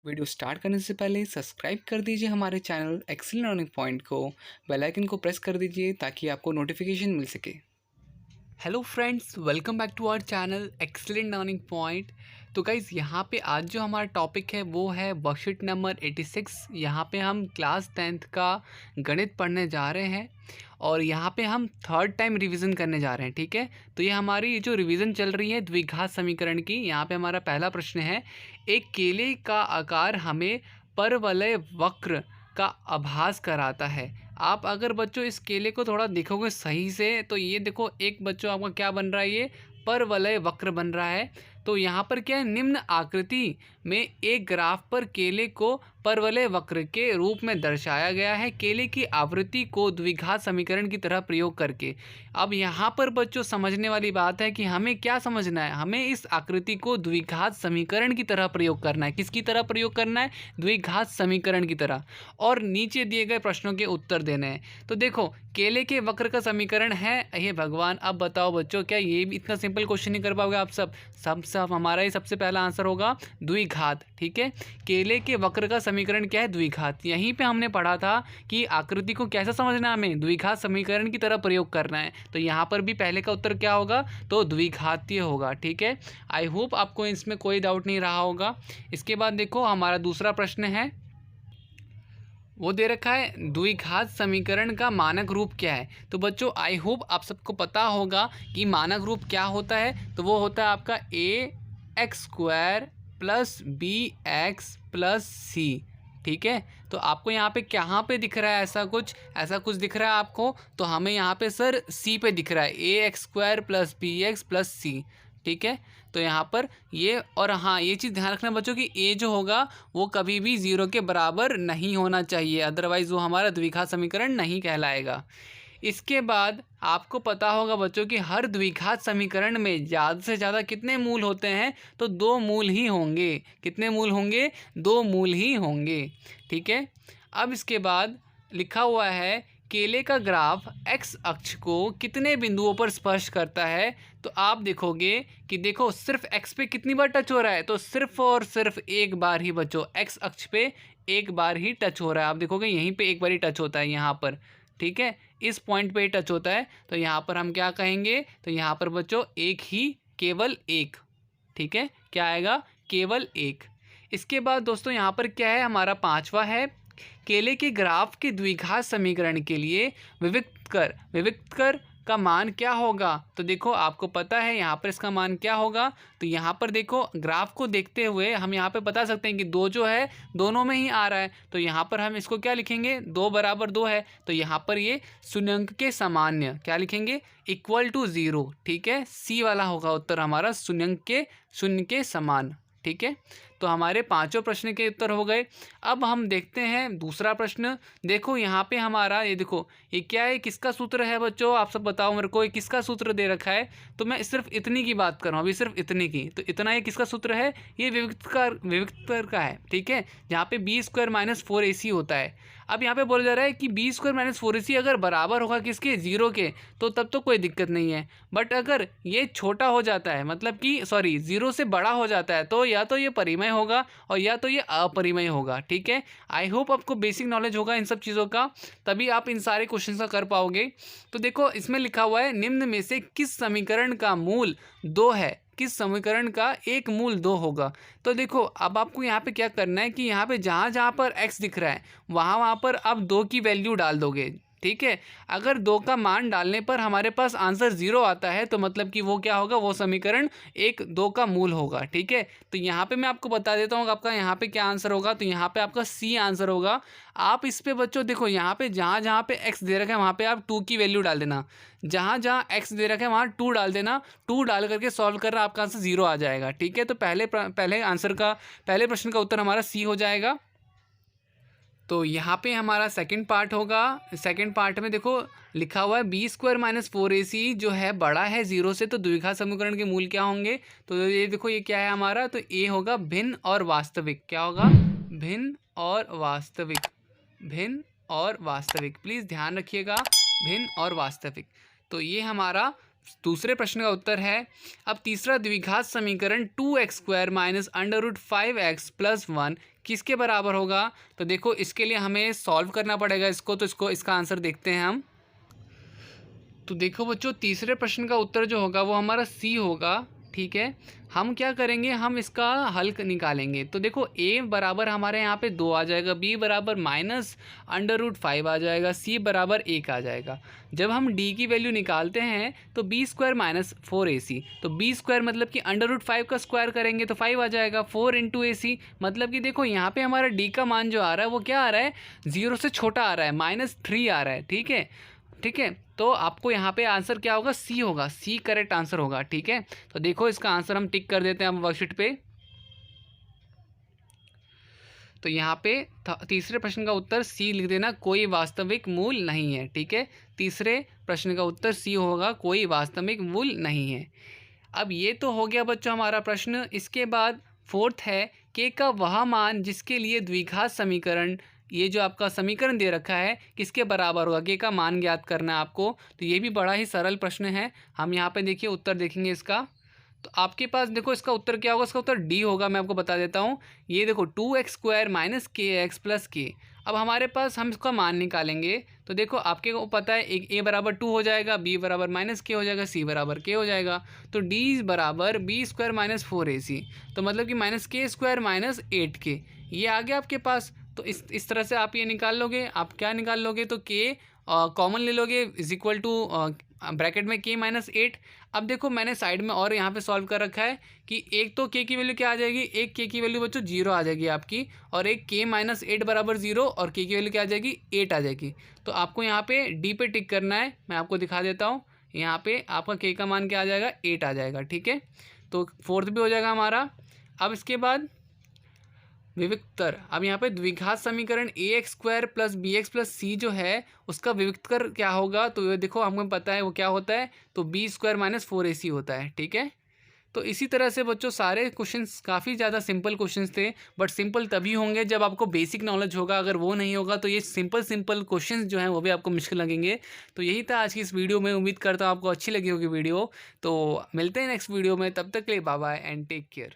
Video start करने से पहले सब्सक्राइब कर दीजिए हमारे चैनल एक्सेलेंट लर्निंग पॉइंट को। बेल आइकन को प्रेस कर दीजिए ताकि आपको नोटिफिकेशन मिल सके। Hello friends, welcome back to our channel excellent learning point. तो गाइज़, यहाँ पे आज जो हमारा टॉपिक है वो है वर्कशीट नंबर 86। यहाँ पे हम क्लास 10th का गणित पढ़ने जा रहे हैं और यहाँ पे हम थर्ड टाइम रिवीजन करने जा रहे हैं। ठीक है, तो ये हमारी जो रिवीजन चल रही है द्विघात समीकरण की। यहाँ पे हमारा पहला प्रश्न है, एक केले का आकार हमें परवलय वक्र का आभास कराता है। आप अगर बच्चों इस केले को थोड़ा देखोगे सही से तो ये देखो, एक बच्चों आपका क्या बन रहा है, ये परवलय वक्र बन रहा है। तो यहाँ पर क्या है, निम्न आकृति में एक ग्राफ पर केले को परवलय वक्र के रूप में दर्शाया गया है, केले की आवृत्ति को द्विघात समीकरण की तरह प्रयोग करके। अब यहाँ पर बच्चों समझने वाली बात है कि हमें क्या समझना है, हमें इस आकृति को द्विघात समीकरण की तरह प्रयोग करना है। किसकी तरह प्रयोग करना है? द्विघात समीकरण की तरह। और नीचे दिए गए प्रश्नों के उत्तर देने हैं। तो देखो, केले के वक्र का समीकरण है, हे भगवान, अब बताओ बच्चों, क्या ये भी इतना सिंपल क्वेश्चन नहीं कर पाओगे आप सब? सब हमारा ही सबसे पहला आंसर होगा द्विघात। ठीक है, केले के वक्र का समीकरण क्या है? द्विघात। यहीं पे हमने पढ़ा था कि आकृति को कैसा समझना है, हमें द्विघात समीकरण की तरह प्रयोग करना है। तो यहाँ पर भी पहले का उत्तर क्या होगा? तो द्विघातीय होगा। ठीक है, आई होप आपको इसमें कोई डाउट नहीं रहा होगा। इसके बाद देखो, हमारा दूसरा प्रश्न है, वो दे रखा है द्विघात समीकरण का मानक रूप क्या है। तो बच्चों, आई होप आप सबको पता होगा कि मानक रूप क्या होता है। तो वो होता है आपका ax² + bx + c। ठीक है, तो आपको यहाँ पे कहाँ पे दिख रहा है? ऐसा कुछ दिख रहा है आपको? तो हमें यहाँ पे सर c पे दिख रहा है, ax² + bx + c। ठीक है, तो यहाँ पर ये, और हाँ, ये चीज़ ध्यान रखना बच्चों कि ए जो होगा वो कभी भी 0 के बराबर नहीं होना चाहिए, अदरवाइज़ वो हमारा द्विघात समीकरण नहीं कहलाएगा। इसके बाद आपको पता होगा बच्चों कि हर द्विघात समीकरण में ज़्यादा से ज़्यादा कितने मूल होते हैं? तो 2 मूल ही होंगे। कितने मूल होंगे? 2 मूल ही होंगे। ठीक है, अब इसके बाद लिखा हुआ है, केले का ग्राफ x अक्ष को कितने बिंदुओं पर स्पर्श करता है। तो आप देखोगे कि देखो, सिर्फ x पे कितनी बार टच हो रहा है? तो सिर्फ और सिर्फ एक बार ही बच्चों, x अक्ष पे एक बार ही टच हो रहा है। आप देखोगे यहीं पे एक बार ही टच होता है, यहाँ पर। ठीक है, इस पॉइंट पे ही टच होता है। तो यहाँ पर हम क्या कहेंगे? तो यहाँ पर बच्चों एक ही, केवल एक। ठीक है, क्या आएगा? केवल एक। इसके बाद दोस्तों यहाँ पर क्या है, हमारा पांचवा है, केले के ग्राफ के द्विघात समीकरण के लिए विविक्त कर का मान क्या होगा। तो देखो, आपको पता है यहाँ पर इसका मान क्या होगा। तो यहाँ पर देखो, ग्राफ को देखते हुए हम यहाँ पे बता सकते हैं कि 2 जो है दोनों में ही आ रहा है। तो यहाँ पर हम इसको क्या लिखेंगे? 2 = 2 है। तो यहाँ पर ये शून्यंक के सामान्य क्या लिखेंगे? = 0। ठीक है, सी वाला होगा उत्तर हमारा, शून्य के समान। ठीक है, तो हमारे पांचों प्रश्न के उत्तर हो गए। अब हम देखते हैं दूसरा प्रश्न। देखो यहाँ पे हमारा, ये देखो, ये क्या है, किसका सूत्र है बच्चों? आप सब बताओ मेरे को, ये किसका सूत्र दे रखा है? तो मैं सिर्फ इतनी की बात कर रहा हूँ अभी, सिर्फ इतनी की। तो इतना ये किसका सूत्र है? ये विविक्त का है। ठीक है, जहाँ पे b² - 4ac होता है। अब यहाँ पे बोला जा रहा है कि b² - 4ac अगर बराबर होगा किसके? 0 के, तो तब तो कोई दिक्कत नहीं है। बट अगर ये छोटा हो जाता है, मतलब कि 0 से बड़ा हो जाता है, तो या तो ये परिमेय होगा और या तो ये अपरिमेय होगा। ठीक है, आई होप आपको बेसिक नॉलेज होगा इन सब चीज़ों का, तभी आप इन सारे क्वेश्चन का कर पाओगे। तो देखो, इसमें लिखा हुआ है, निम्न में से किस समीकरण का मूल 2 है? किस समीकरण का एक मूल 2 होगा? तो देखो, अब आपको यहाँ पे क्या करना है कि यहाँ पे जहाँ जहाँ पर x दिख रहा है वहाँ पर आप 2 की वैल्यू डाल दोगे। ठीक है, अगर 2 का मान डालने पर हमारे पास आंसर 0 आता है, तो मतलब कि वो क्या होगा? वो समीकरण 2 का मूल होगा। ठीक है, तो यहाँ पे मैं आपको बता देता हूँ आपका यहाँ पे क्या आंसर होगा। तो यहाँ पे आपका सी आंसर होगा। आप इस पे बच्चों देखो, यहाँ पे जहाँ जहाँ पे x दे रखा है वहाँ पे आप 2 की वैल्यू डाल देना। जहाँ जहाँ x दे रखा है वहाँ 2 डाल देना। 2 डाल करके सॉल्व करना, आपका आंसर 0 आ जाएगा। ठीक है, तो पहले प्रश्न का उत्तर हमारा सी हो जाएगा। तो यहाँ पे हमारा सेकंड पार्ट होगा। सेकंड पार्ट में देखो लिखा हुआ है, b² - 4ac जो है बड़ा है 0 से, तो द्विघात समीकरण के मूल क्या होंगे? तो ये देखो, ये क्या है हमारा? तो ए होगा भिन्न और वास्तविक। क्या होगा? भिन्न और वास्तविक। भिन्न और वास्तविक, प्लीज़ ध्यान रखिएगा, भिन्न और वास्तविक। तो ये हमारा दूसरे प्रश्न का उत्तर है। अब तीसरा, द्विघात समीकरण 2x² - √5x + 1 किसके बराबर होगा? तो देखो इसके लिए हमें सॉल्व करना पड़ेगा इसको, तो इसका आंसर देखते हैं हम। तो देखो बच्चों, तीसरे प्रश्न का उत्तर जो होगा वो हमारा सी होगा। ठीक है, हम क्या करेंगे, हम इसका हल निकालेंगे। तो देखो a बराबर हमारे यहाँ पे 2 आ जाएगा, b बराबर -√5 आ जाएगा, c बराबर 1 आ जाएगा। जब हम d की वैल्यू निकालते हैं तो b² - 4ac, तो b² मतलब कि √5 का स्क्वायर करेंगे तो 5 आ जाएगा। 4 × ac मतलब कि देखो यहाँ पे हमारा d का मान जो आ रहा है वो क्या आ रहा है, 0 से छोटा आ रहा है, -3 आ रहा है। ठीक है, ठीक है, तो आपको यहाँ पे आंसर क्या होगा, सी होगा, सी करेक्ट आंसर होगा। ठीक है, तो देखो इसका आंसर हम टिक कर देते हैं अब वर्कशीट पे। तो यहाँ पे तीसरे प्रश्न का उत्तर सी लिख देना, कोई वास्तविक मूल नहीं है। ठीक है, तीसरे प्रश्न का उत्तर सी होगा, कोई वास्तविक मूल नहीं है। अब ये तो हो गया बच्चों हमारा प्रश्न। इसके बाद फोर्थ है के का वह मान जिसके लिए द्विघात समीकरण, ये जो आपका समीकरण दे रखा है किसके बराबर होगा, के का मान ज्ञात करना है आपको। तो ये भी बड़ा ही सरल प्रश्न है। हम यहाँ पे देखिए उत्तर देखेंगे इसका। तो आपके पास देखो इसका उत्तर क्या होगा, इसका उत्तर डी होगा। मैं आपको बता देता हूँ, ये देखो 2x² - kx + k। अब हमारे पास हम इसका मान निकालेंगे। तो देखो आपके को पता है एक a बराबर 2 हो जाएगा, b बराबर -k हो जाएगा, c बराबर k हो जाएगा। तो d बराबर b² - 4ac, तो मतलब कि -k² - 8k, ये आ गया आपके पास। तो इस तरह से आप ये निकाल लोगे। आप क्या निकाल लोगे, तो k कॉमन ले लोगे, = ब्रैकेट में k - 8। अब देखो मैंने साइड में और यहाँ पे सॉल्व कर रखा है कि एक तो k की वैल्यू क्या आ जाएगी, एक k की वैल्यू बच्चों 0 आ जाएगी आपकी, और एक k - 8 बराबर 0, और k की वैल्यू क्या आ जाएगी, 8 आ जाएगी। तो आपको यहाँ पे d पे टिक करना है। मैं आपको दिखा देता हूँ, यहाँ पे आपका k का मान क्या आ जाएगा, 8 आ जाएगा। ठीक है, तो फोर्थ भी हो जाएगा हमारा। अब इसके बाद विविक्तर, अब यहाँ पे द्विघात समीकरण ax² + bx + c जो है उसका विविक्तर क्या होगा, तो ये देखो हमको पता है वो क्या होता है, तो b² - 4ac होता है। ठीक है, तो इसी तरह से बच्चों सारे क्वेश्चंस काफ़ी ज़्यादा सिंपल क्वेश्चंस थे, बट सिंपल तभी होंगे जब आपको बेसिक नॉलेज होगा। अगर वो नहीं होगा तो ये सिंपल क्वेश्चंस जो हैं वो भी आपको मुश्किल लगेंगे। तो यही था आज की इस वीडियो में। उम्मीद करता हूँ आपको अच्छी लगी होगी वीडियो। तो मिलते हैं नेक्स्ट वीडियो में, तब तक के लिए bye bye and take care.